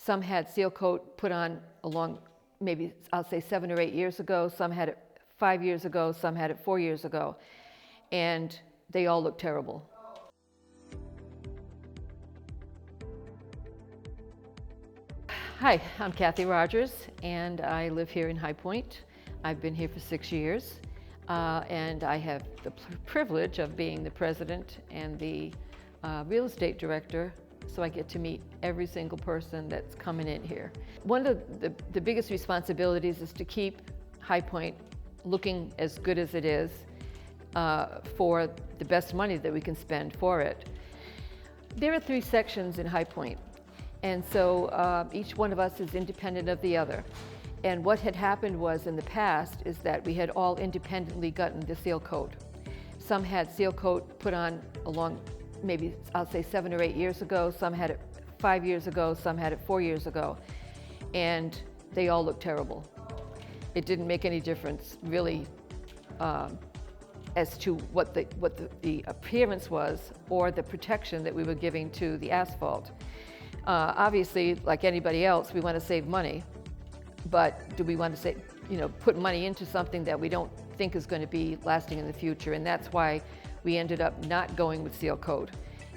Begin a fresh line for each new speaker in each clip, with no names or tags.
Some had seal coat put on along, maybe I'll say 7 or 8 years ago. Some had it 5 years ago. Some had it 4 years ago. And they all look terrible. Hi, I'm Kathy Rogers, and I live here in High Point. I've been here for 6 years, and I have the privilege of being the president and the real estate director, so I get to meet every single person that's coming in here. One of the biggest responsibilities is to keep High Point looking as good as it is for the best money that we can spend for it. There are 3 sections in High Point, and so each one of us is independent of the other. And what had happened was in the past is that we had all independently gotten the seal coat. Some had seal coat put on along, maybe I'll say 7 or 8 years ago. Some had it 5 years ago. Some had it 4 years ago. And they all look terrible. It didn't make any difference really as to what the appearance was or the protection that we were giving to the asphalt. Obviously, like anybody else, we want to save money. But do we want to put money into something that we don't think is going to be lasting in the future? And that's why we ended up not going with seal coat.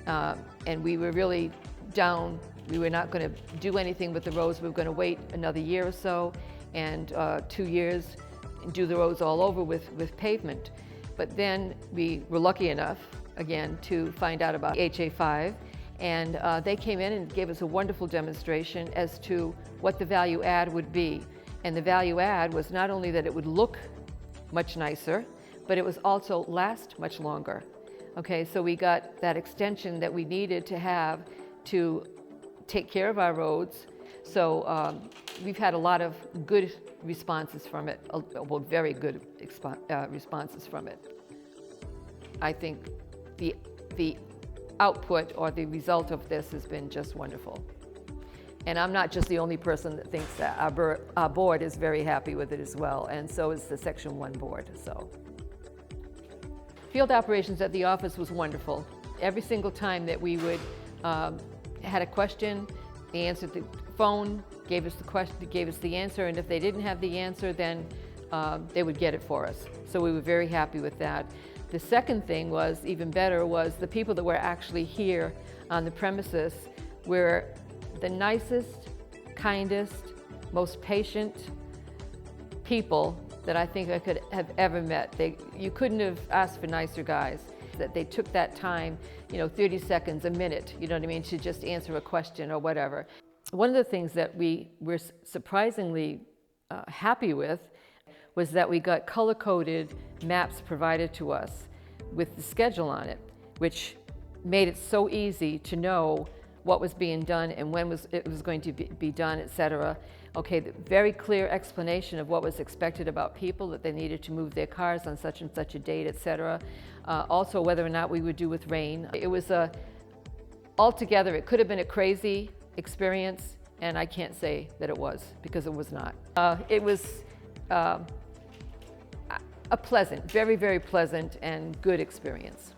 And we were really down. We were not going to do anything with the roads. We were going to wait another year or so and 2 years and do the roads all over with pavement. But then we were lucky enough, again, to find out about HA5. And they came in and gave us a wonderful demonstration as to what the value add would be. And the value add was not only that it would look much nicer, but it was also last much longer. Okay, so we got that extension that we needed to have to take care of our roads. So we've had a lot of good responses from it, well, very good responses from it. I think the output or the result of this has been just wonderful. And I'm not just the only person that thinks that. Our board is very happy with it as well, and so is the Section 1 board. So, field operations at the office was wonderful. Every single time that we would had a question, they answered the phone, gave us the question, gave us the answer, and if they didn't have the answer, then they would get it for us. So we were very happy with that. The second thing was, even better, was the people that were actually here on the premises were the nicest, kindest, most patient people that I think I could have ever met. You couldn't have asked for nicer guys. That they took that time, 30 seconds, a minute, you know what I mean, to just answer a question or whatever. One of the things that we were surprisingly happy with was that we got color-coded maps provided to us with the schedule on it, which made it so easy to know what was being done and when it was going to be done, etc. Okay, the very clear explanation of what was expected about people, that they needed to move their cars on such and such a date, etc. Also, whether or not we would do with rain. It was altogether, it could have been a crazy experience, and I can't say that it was, because it was not. It was a pleasant, very, very pleasant and good experience.